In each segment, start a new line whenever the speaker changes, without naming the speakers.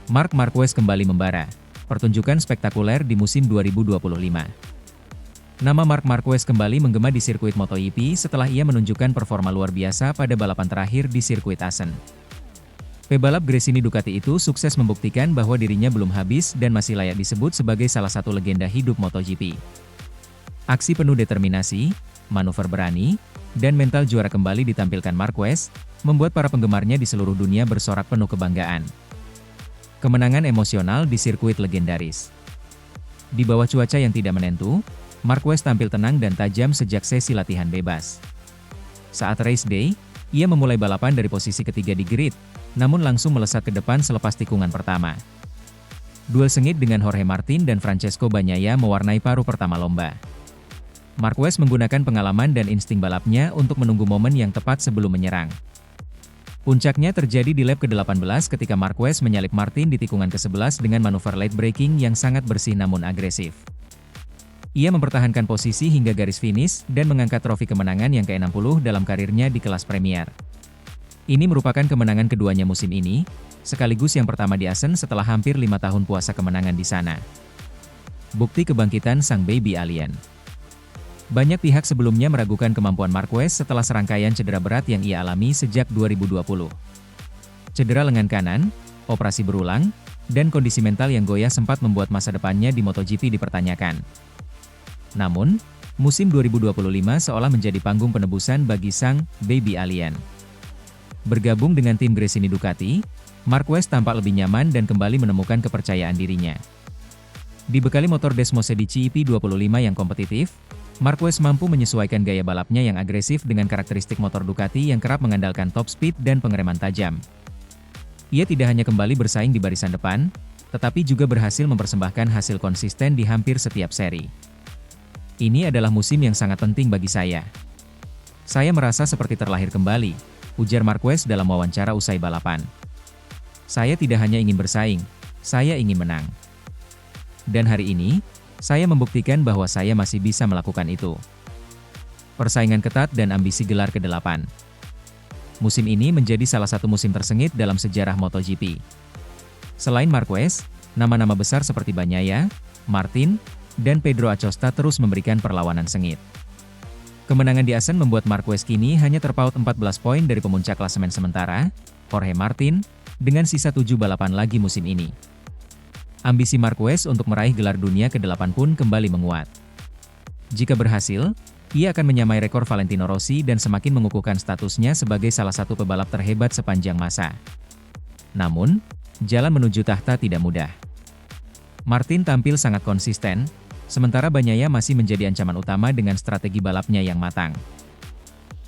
Marc Marquez kembali membara. Pertunjukan spektakuler di musim 2025. Nama Marc Marquez kembali menggema di sirkuit MotoGP setelah ia menunjukkan performa luar biasa pada balapan terakhir di sirkuit Assen. Pebalap Gresini Ducati itu sukses membuktikan bahwa dirinya belum habis dan masih layak disebut sebagai salah satu legenda hidup MotoGP. Aksi penuh determinasi, manuver berani, dan mental juara kembali ditampilkan Marquez, membuat para penggemarnya di seluruh dunia bersorak penuh kebanggaan. Kemenangan emosional di sirkuit legendaris. Di bawah cuaca yang tidak menentu, Marquez tampil tenang dan tajam sejak sesi latihan bebas. Saat race day, ia memulai balapan dari posisi ketiga di grid, namun langsung melesat ke depan selepas tikungan pertama. Duel sengit dengan Jorge Martin dan Francesco Bagnaia mewarnai paruh pertama lomba. Marquez menggunakan pengalaman dan insting balapnya untuk menunggu momen yang tepat sebelum menyerang. Puncaknya terjadi di lap ke-18 ketika Marquez menyalip Martin di tikungan ke-11 dengan manuver late braking yang sangat bersih namun agresif. Ia mempertahankan posisi hingga garis finish dan mengangkat trofi kemenangan yang ke-60 dalam karirnya di kelas Premier. Ini merupakan kemenangan keduanya musim ini, sekaligus yang pertama di Assen setelah hampir 5 tahun puasa kemenangan di sana. Bukti kebangkitan sang baby alien. Banyak pihak sebelumnya meragukan kemampuan Marquez setelah serangkaian cedera berat yang ia alami sejak 2020. Cedera lengan kanan, operasi berulang, dan kondisi mental yang goyah sempat membuat masa depannya di MotoGP dipertanyakan. Namun, musim 2025 seolah menjadi panggung penebusan bagi sang baby alien. Bergabung dengan tim Gresini Ducati, Marquez tampak lebih nyaman dan kembali menemukan kepercayaan dirinya. Dibekali motor Desmosedici EP25 yang kompetitif, Marquez mampu menyesuaikan gaya balapnya yang agresif dengan karakteristik motor Ducati yang kerap mengandalkan top speed dan pengereman tajam. Ia tidak hanya kembali bersaing di barisan depan, tetapi juga berhasil mempersembahkan hasil konsisten di hampir setiap seri. Ini adalah musim yang sangat penting bagi saya. Saya merasa seperti terlahir kembali, ujar Marquez dalam wawancara usai balapan. Saya tidak hanya ingin bersaing, saya ingin menang. Dan hari ini, saya membuktikan bahwa saya masih bisa melakukan itu. Persaingan ketat dan ambisi gelar ke-8. Musim ini menjadi salah satu musim tersengit dalam sejarah MotoGP. Selain Marquez, nama-nama besar seperti Bagnaia, Martin, dan Pedro Acosta terus memberikan perlawanan sengit. Kemenangan di Assen membuat Marquez kini hanya terpaut 14 poin dari pemuncak klasemen sementara, Jorge Martin, dengan sisa 7 balapan lagi musim ini. Ambisi Marquez untuk meraih gelar dunia ke-8 pun kembali menguat. Jika berhasil, ia akan menyamai rekor Valentino Rossi dan semakin mengukuhkan statusnya sebagai salah satu pebalap terhebat sepanjang masa. Namun, jalan menuju tahta tidak mudah. Martin tampil sangat konsisten, sementara Bagnaia masih menjadi ancaman utama dengan strategi balapnya yang matang.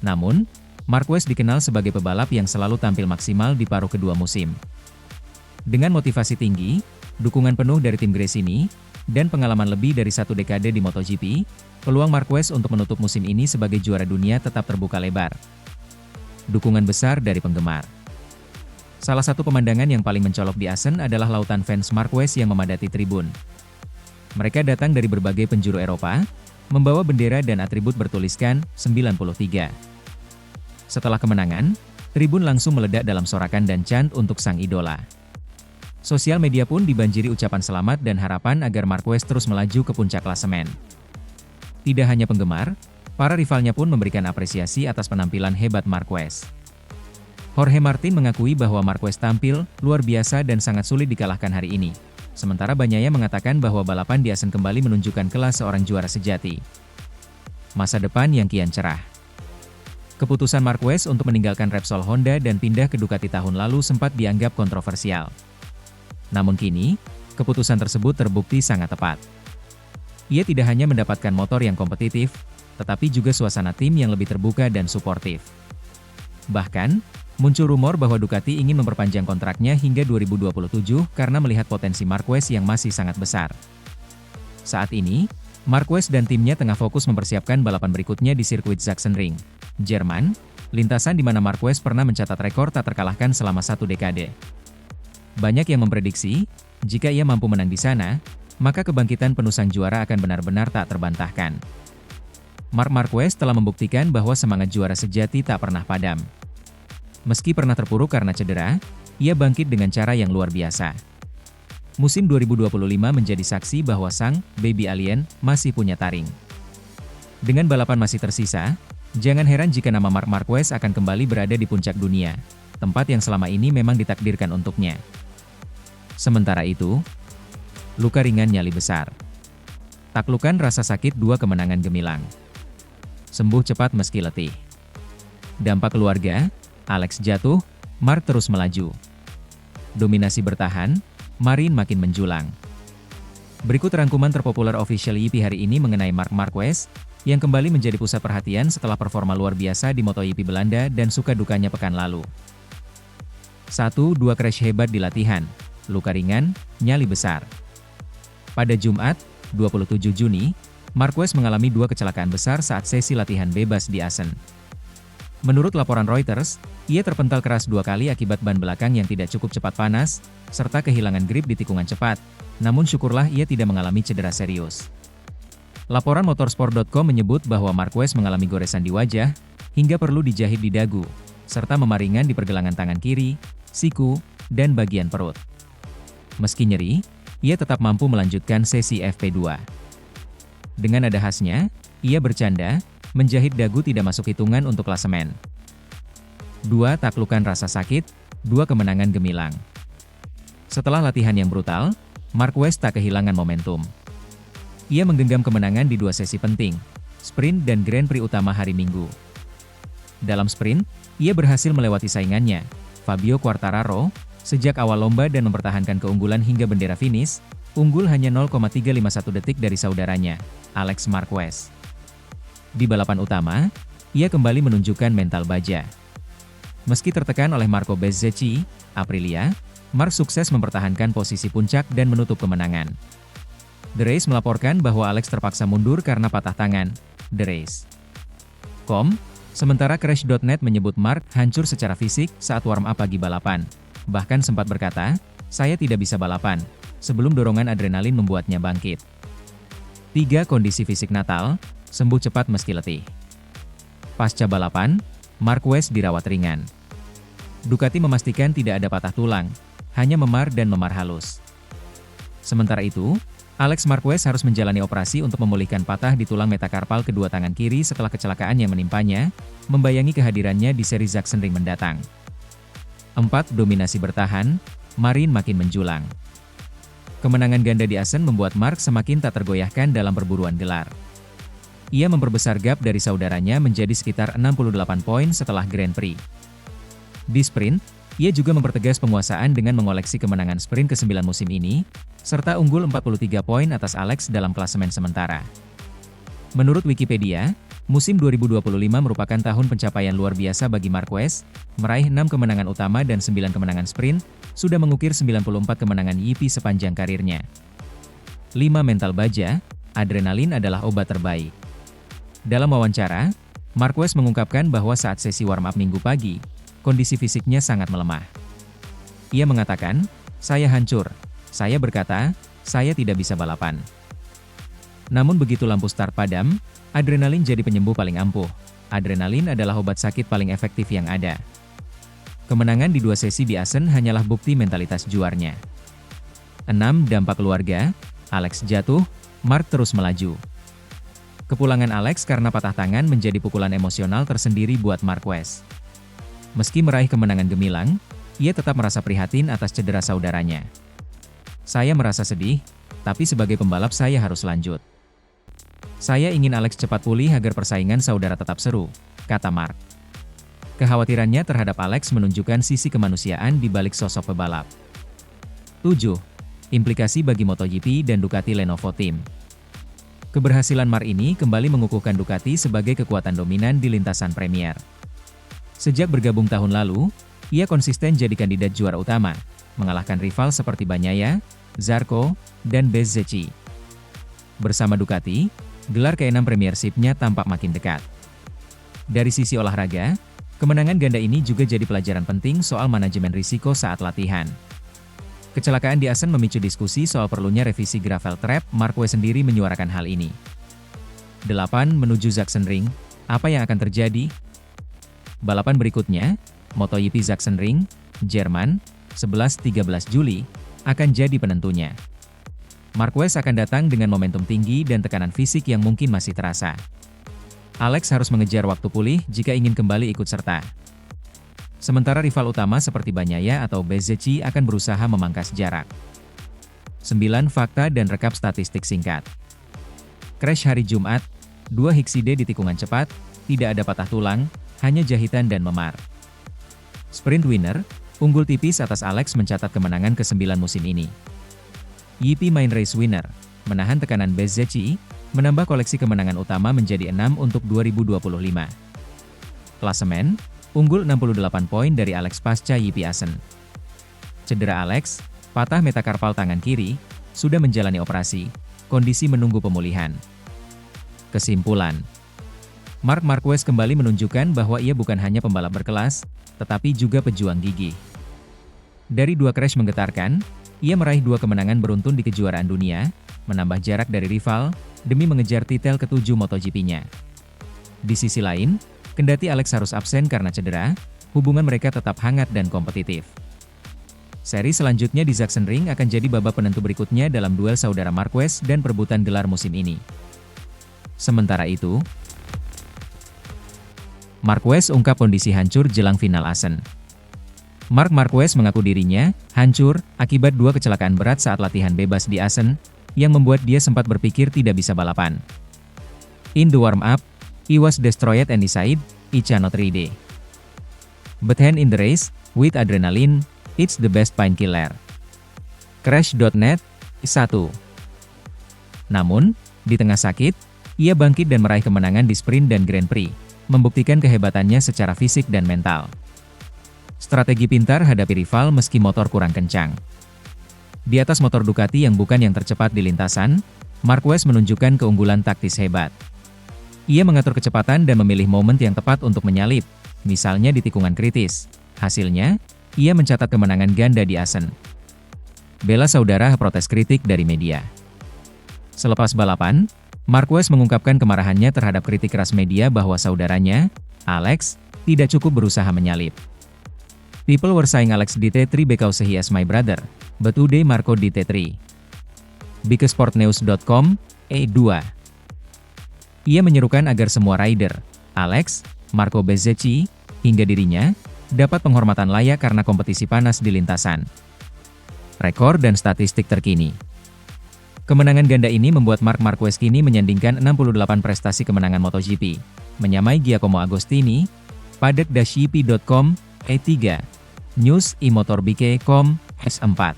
Namun, Marquez dikenal sebagai pebalap yang selalu tampil maksimal di paruh kedua musim. Dengan motivasi tinggi, dukungan penuh dari tim Gresini, dan pengalaman lebih dari 1 dekade di MotoGP, peluang Marquez untuk menutup musim ini sebagai juara dunia tetap terbuka lebar. Dukungan besar dari penggemar. Salah satu pemandangan yang paling mencolok di Assen adalah lautan fans Marquez yang memadati tribun. Mereka datang dari berbagai penjuru Eropa, membawa bendera dan atribut bertuliskan 93. Setelah kemenangan, tribun langsung meledak dalam sorakan dan chant untuk sang idola. Sosial media pun dibanjiri ucapan selamat dan harapan agar Marquez terus melaju ke puncak klasemen. Tidak hanya penggemar, para rivalnya pun memberikan apresiasi atas penampilan hebat Marquez. Jorge Martin mengakui bahwa Marquez tampil luar biasa dan sangat sulit dikalahkan hari ini. Sementara Bagnaia mengatakan bahwa balapan di Assen kembali menunjukkan kelas seorang juara sejati. Masa depan yang kian cerah. Keputusan Marquez untuk meninggalkan Repsol Honda dan pindah ke Ducati tahun lalu sempat dianggap kontroversial. Namun kini, keputusan tersebut terbukti sangat tepat. Ia tidak hanya mendapatkan motor yang kompetitif, tetapi juga suasana tim yang lebih terbuka dan suportif. Bahkan, muncul rumor bahwa Ducati ingin memperpanjang kontraknya hingga 2027 karena melihat potensi Marquez yang masih sangat besar. Saat ini, Marquez dan timnya tengah fokus mempersiapkan balapan berikutnya di sirkuit Sachsenring, Jerman, lintasan di mana Marquez pernah mencatat rekor tak terkalahkan selama 1 dekade. Banyak yang memprediksi, jika ia mampu menang di sana, maka kebangkitan penuh sang juara akan benar-benar tak terbantahkan. Marc Marquez telah membuktikan bahwa semangat juara sejati tak pernah padam. Meski pernah terpuruk karena cedera, ia bangkit dengan cara yang luar biasa. musim 2025 menjadi saksi bahwa sang baby alien masih punya taring. Dengan balapan masih tersisa, jangan heran jika nama Marc Marquez akan kembali berada di puncak dunia, tempat yang selama ini memang ditakdirkan untuknya. Sementara itu, luka ringan nyali besar. Taklukan rasa sakit, 2 kemenangan gemilang. Sembuh cepat meski letih. Dampak keluarga, Alex jatuh, Marc terus melaju. Dominasi bertahan, Marin makin menjulang. Berikut rangkuman terpopuler official YIP hari ini mengenai Marc Marquez, yang kembali menjadi pusat perhatian setelah performa luar biasa di MotoGP Belanda dan suka dukanya pekan lalu. 1. 2 crash hebat di latihan, luka ringan, nyali besar. Pada Jumat, 27 Juni, Marquez mengalami 2 kecelakaan besar saat sesi latihan bebas di Assen. Menurut laporan Reuters, ia terpental keras 2 kali akibat ban belakang yang tidak cukup cepat panas, serta kehilangan grip di tikungan cepat, namun syukurlah ia tidak mengalami cedera serius. Laporan motorsport.com menyebut bahwa Marquez mengalami goresan di wajah, hingga perlu dijahit di dagu, serta memaringan di pergelangan tangan kiri, siku, dan bagian perut. Meski nyeri, ia tetap mampu melanjutkan sesi FP2. Dengan nada khasnya, ia bercanda, menjahit dagu tidak masuk hitungan untuk klasemen. 2. Taklukan rasa sakit, 2 kemenangan gemilang. Setelah latihan yang brutal, Marquez tak kehilangan momentum. Ia menggenggam kemenangan di 2 sesi penting, sprint dan Grand Prix utama hari Minggu. Dalam sprint, ia berhasil melewati saingannya, Fabio Quartararo, sejak awal lomba dan mempertahankan keunggulan hingga bendera finish, unggul hanya 0,351 detik dari saudaranya, Alex Marquez. Di balapan utama, ia kembali menunjukkan mental baja. Meski tertekan oleh Marco Bezzecchi, Aprilia, Marc sukses mempertahankan posisi puncak dan menutup kemenangan. The Race melaporkan bahwa Alex terpaksa mundur karena patah tangan. The Race. Sementara Crash.net menyebut Marc hancur secara fisik saat warm up pagi balapan. Bahkan sempat berkata, "Saya tidak bisa balapan," sebelum dorongan adrenalin membuatnya bangkit. 3. Kondisi fisik Natal, sembuh cepat meski letih. Pasca balapan, Marquez dirawat ringan. Ducati memastikan tidak ada patah tulang, hanya memar dan memar halus. Sementara itu, Alex Marquez harus menjalani operasi untuk memulihkan patah di tulang metakarpal kedua tangan kiri setelah kecelakaan yang menimpanya, membayangi kehadirannya di seri Sachsenring mendatang. 4. Dominasi bertahan, Marin makin menjulang. Kemenangan ganda di Assen membuat Marc semakin tak tergoyahkan dalam perburuan gelar. Ia memperbesar gap dari saudaranya menjadi sekitar 68 poin setelah Grand Prix. Di sprint, ia juga mempertegas penguasaan dengan mengoleksi kemenangan sprint ke-9 musim ini, serta unggul 43 poin atas Alex dalam klasemen sementara. Menurut Wikipedia, musim 2025 merupakan tahun pencapaian luar biasa bagi Marquez, meraih 6 kemenangan utama dan 9 kemenangan sprint, sudah mengukir 94 kemenangan YIP sepanjang karirnya. 5. Mental baja, adrenalin adalah obat terbaik. Dalam wawancara, Marquez mengungkapkan bahwa saat sesi warm-up Minggu pagi, kondisi fisiknya sangat melemah. Ia mengatakan, "Saya hancur. Saya berkata, saya tidak bisa balapan." Namun begitu lampu start padam, adrenalin jadi penyembuh paling ampuh. Adrenalin adalah obat sakit paling efektif yang ada. Kemenangan di 2 sesi di Assen hanyalah bukti mentalitas juarnya. 6. Dampak keluarga, Alex jatuh, Marc terus melaju. Kepulangan Alex karena patah tangan menjadi pukulan emosional tersendiri buat Marquez. Meski meraih kemenangan gemilang, ia tetap merasa prihatin atas cedera saudaranya. "Saya merasa sedih, tapi sebagai pembalap saya harus lanjut. Saya ingin Alex cepat pulih agar persaingan saudara tetap seru," kata Marc. Kekhawatirannya terhadap Alex menunjukkan sisi kemanusiaan di balik sosok pebalap. 7. Implikasi bagi MotoGP dan Ducati Lenovo Team. Keberhasilan Marc ini kembali mengukuhkan Ducati sebagai kekuatan dominan di lintasan Premier. Sejak bergabung tahun lalu, ia konsisten jadi kandidat juara utama, mengalahkan rival seperti Bagnaia, Zarco, dan Bezzecchi. Bersama Ducati, gelar ke-6 Premiership-nya tampak makin dekat. Dari sisi olahraga, kemenangan ganda ini juga jadi pelajaran penting soal manajemen risiko saat latihan. Kecelakaan di Assen memicu diskusi soal perlunya revisi gravel trap. Marquez sendiri menyuarakan hal ini. 8. Menuju Sachsenring, apa yang akan terjadi? Balapan berikutnya, MotoGP Sachsenring, Jerman, 11-13 Juli, akan jadi penentunya. Marquez akan datang dengan momentum tinggi dan tekanan fisik yang mungkin masih terasa. Alex harus mengejar waktu pulih jika ingin kembali ikut serta. Sementara rival utama seperti Bagnaia atau Bezzecchi akan berusaha memangkas jarak. 9 fakta dan rekap statistik singkat. Crash hari Jumat, 2 Hixide di tikungan cepat, tidak ada patah tulang, hanya jahitan dan memar. Sprint winner, unggul tipis atas Alex mencatat kemenangan ke-9 musim ini. Yipi main race winner, menahan tekanan Bezzecchi, menambah koleksi kemenangan utama menjadi 6 untuk 2025. Klasemen, unggul 68 poin dari Alex pasca Yipi Assen. Cedera Alex, patah metakarpal tangan kiri, sudah menjalani operasi, kondisi menunggu pemulihan. Kesimpulan, Marc Marquez kembali menunjukkan bahwa ia bukan hanya pembalap berkelas, tetapi juga pejuang gigih. Dari 2 crash menggetarkan, ia meraih 2 kemenangan beruntun di kejuaraan dunia, menambah jarak dari rival, demi mengejar titel ke-7 MotoGP-nya. Di sisi lain, kendati Alex harus absen karena cedera, hubungan mereka tetap hangat dan kompetitif. Seri selanjutnya di Sachsenring akan jadi babak penentu berikutnya dalam duel saudara Marquez dan perebutan gelar musim ini. Sementara itu, Marquez ungkap kondisi hancur jelang final Assen. Marc Marquez mengaku dirinya hancur akibat 2 kecelakaan berat saat latihan bebas di Assen, yang membuat dia sempat berpikir tidak bisa balapan. In the warm-up, he was destroyed and decided, he cannot ride. But hand in the race, with adrenaline, it's the best painkiller. Crash.net, 1. Namun, di tengah sakit, ia bangkit dan meraih kemenangan di sprint dan Grand Prix, membuktikan kehebatannya secara fisik dan mental. Strategi pintar hadapi rival meski motor kurang kencang. Di atas motor Ducati yang bukan yang tercepat di lintasan, Marquez menunjukkan keunggulan taktis hebat. Ia mengatur kecepatan dan memilih momen yang tepat untuk menyalip, misalnya di tikungan kritis. Hasilnya, ia mencatat kemenangan ganda di Assen. Bela saudara protes kritik dari media. Selepas balapan, Marquez mengungkapkan kemarahannya terhadap kritik keras media bahwa saudaranya, Alex, tidak cukup berusaha menyalip. People were saying Alex di T3 because he is my brother, but today Marco di T3. Bikesportnews.com, E2. Ia menyerukan agar semua rider, Alex, Marco Bezzecchi, hingga dirinya, dapat penghormatan layak karena kompetisi panas di lintasan. Rekor dan statistik terkini. Kemenangan ganda ini membuat Marc Marquez kini menyandingkan 68 prestasi kemenangan MotoGP, menyamai Giacomo Agostini, paddock-yp.com, E3, News eMotorbike.com, S4.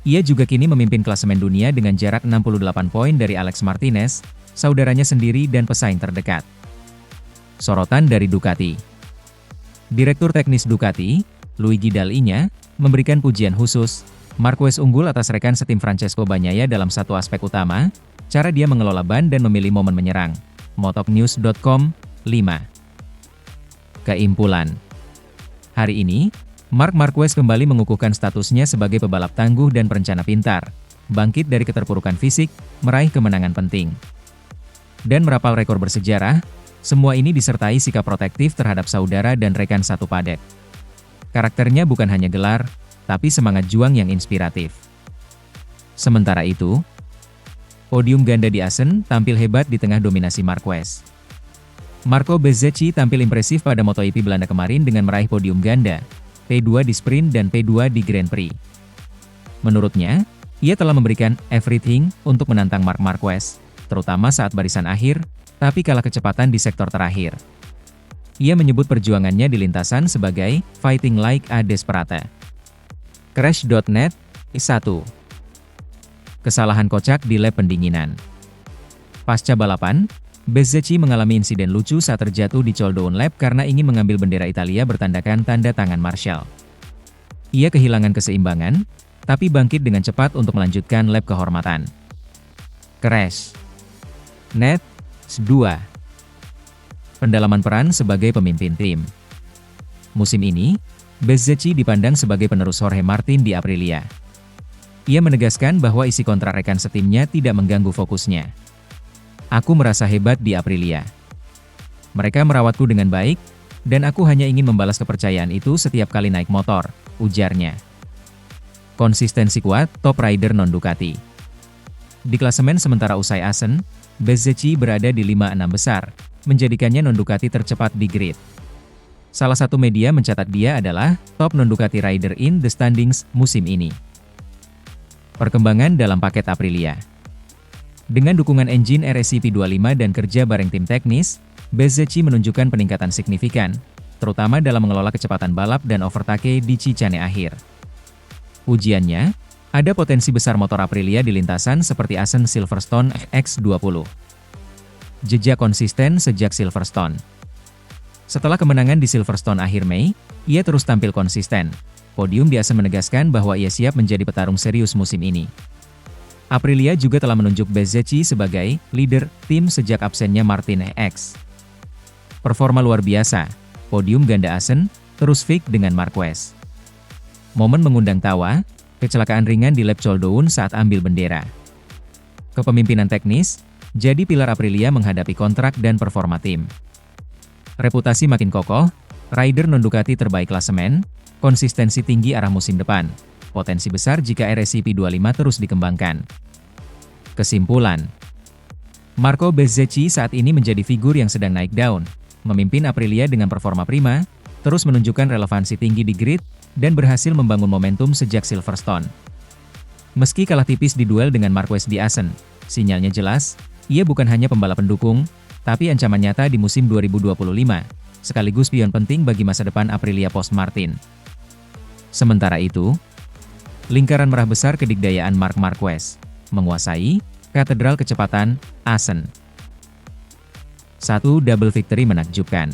Ia juga kini memimpin klasemen dunia dengan jarak 68 poin dari Alex Martinez, saudaranya sendiri dan pesaing terdekat. Sorotan dari Ducati. Direktur teknis Ducati, Luigi Dall'Igna, memberikan pujian khusus. Marquez unggul atas rekan setim Francesco Bagnaia dalam satu aspek utama, cara dia mengelola ban dan memilih momen menyerang. Motonews.com, 5. Keimpulan. Hari ini, Marc Marquez kembali mengukuhkan statusnya sebagai pebalap tangguh dan perencana pintar, bangkit dari keterpurukan fisik, meraih kemenangan penting, dan merapal rekor bersejarah. Semua ini disertai sikap protektif terhadap saudara dan rekan satu paddock. Karakternya bukan hanya gelar, tapi semangat juang yang inspiratif. Sementara itu, podium ganda di Assen tampil hebat di tengah dominasi Marquez. Marco Bezzecchi tampil impresif pada MotoGP Belanda kemarin dengan meraih podium ganda, P2 di sprint dan P2 di Grand Prix. Menurutnya, ia telah memberikan everything untuk menantang Marc Marquez, terutama saat barisan akhir, tapi kalah kecepatan di sektor terakhir. Ia menyebut perjuangannya di lintasan sebagai fighting like a desperate. Crash.net, 1. Kesalahan kocak di lap pendinginan. Pasca balapan, Bezzecchi mengalami insiden lucu saat terjatuh di cooldown lap karena ingin mengambil bendera Italia bertandakan tanda tangan Marshall. Ia kehilangan keseimbangan, tapi bangkit dengan cepat untuk melanjutkan lap kehormatan. Crash. Net, 2. Pendalaman peran sebagai pemimpin tim. Musim ini, Bezzecchi dipandang sebagai penerus Jorge Martin di Aprilia. Ia menegaskan bahwa isi kontrak rekan setimnya tidak mengganggu fokusnya. Aku merasa hebat di Aprilia. Mereka merawatku dengan baik, dan aku hanya ingin membalas kepercayaan itu setiap kali naik motor, ujarnya. Konsistensi kuat, top rider non-Ducati. Di klasemen sementara usai Assen, Bezzecchi berada di 5-6 besar, menjadikannya non-Ducati tercepat di grid. Salah satu media mencatat dia adalah top non-Ducati rider in the standings musim ini. Perkembangan dalam paket Aprilia. Dengan dukungan engine RSCP25 dan kerja bareng tim teknis, Bezzecchi menunjukkan peningkatan signifikan, terutama dalam mengelola kecepatan balap dan overtake di Cicane akhir. Ujiannya, ada potensi besar motor Aprilia di lintasan seperti Assen Silverstone X20. Jejak konsisten sejak Silverstone. Setelah kemenangan di Silverstone akhir Mei, ia terus tampil konsisten. Podium di Assen menegaskan bahwa ia siap menjadi petarung serius musim ini. Aprilia juga telah menunjuk Bezzecchi sebagai leader tim sejak absennya Martin X. Performa luar biasa, podium ganda Assen, terus fix dengan Marquez. Momen mengundang tawa, kecelakaan ringan di lap Choldoun saat ambil bendera. Kepemimpinan teknis, jadi pilar Aprilia menghadapi kontrak dan performa tim. Reputasi makin kokoh, rider non-Ducati terbaik klasemen, konsistensi tinggi arah musim depan, potensi besar jika RSCP25 terus dikembangkan. Kesimpulan, Marco Bezzecchi saat ini menjadi figur yang sedang naik daun, memimpin Aprilia dengan performa prima, terus menunjukkan relevansi tinggi di grid, dan berhasil membangun momentum sejak Silverstone. Meski kalah tipis di duel dengan Marquez di Assen, sinyalnya jelas, ia bukan hanya pembalap pendukung, tapi ancaman nyata di musim 2025, sekaligus pion penting bagi masa depan Aprilia post-Martin. Sementara itu, lingkaran merah besar kedikdayaan Marc Marquez, menguasai katedral kecepatan Assen. Satu double victory menakjubkan.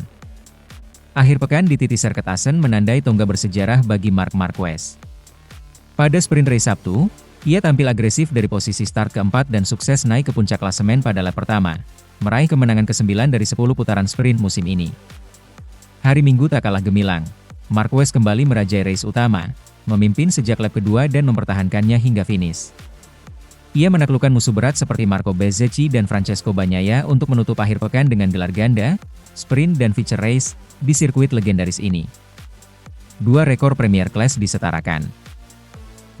Akhir pekan di TT Circuit Assen menandai tonggak bersejarah bagi Marc Marquez. Pada sprint race Sabtu, ia tampil agresif dari posisi start keempat dan sukses naik ke puncak klasemen pada lap pertama, meraih kemenangan ke-9 dari 10 putaran sprint musim ini. Hari Minggu tak kalah gemilang, Marquez kembali merajai race utama, memimpin sejak lap kedua dan mempertahankannya hingga finish. Ia menaklukkan musuh berat seperti Marco Bezzecchi dan Francesco Bagnaia untuk menutup akhir pekan dengan gelar ganda, sprint dan feature race di sirkuit legendaris ini. Dua rekor Premier Class disetarakan.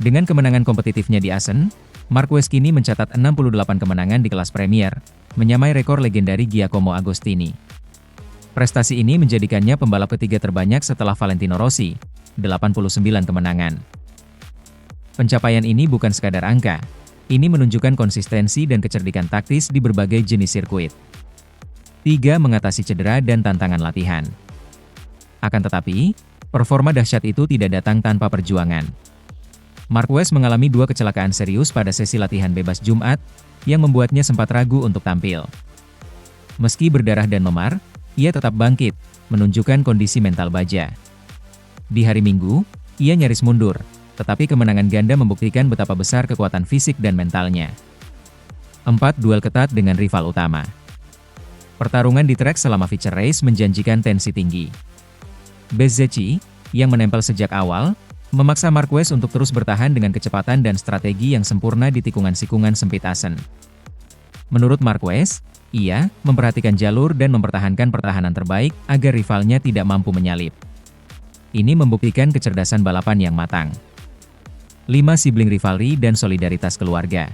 Dengan kemenangan kompetitifnya di Assen, Marquez kini mencatat 68 kemenangan di kelas Premier, menyamai rekor legendari Giacomo Agostini. Prestasi ini menjadikannya pembalap ketiga terbanyak setelah Valentino Rossi, 89 kemenangan. Pencapaian ini bukan sekadar angka, ini menunjukkan konsistensi dan kecerdikan taktis di berbagai jenis sirkuit. 3. Mengatasi cedera dan tantangan latihan. Akan tetapi, performa dahsyat itu tidak datang tanpa perjuangan. Marquez mengalami 2 kecelakaan serius pada sesi latihan bebas Jumat, yang membuatnya sempat ragu untuk tampil. Meski berdarah dan memar, ia tetap bangkit, menunjukkan kondisi mental baja. Di hari Minggu, ia nyaris mundur, tetapi kemenangan ganda membuktikan betapa besar kekuatan fisik dan mentalnya. 4. Duel ketat dengan rival utama. Pertarungan di trek selama feature race menjanjikan tensi tinggi. Bezzecchi, yang menempel sejak awal, memaksa Marquez untuk terus bertahan dengan kecepatan dan strategi yang sempurna di tikungan-sikungan sempit Assen. Menurut Marquez, ia memperhatikan jalur dan mempertahankan pertahanan terbaik agar rivalnya tidak mampu menyalip. Ini membuktikan kecerdasan balapan yang matang. 5. Sibling rivalry dan solidaritas keluarga.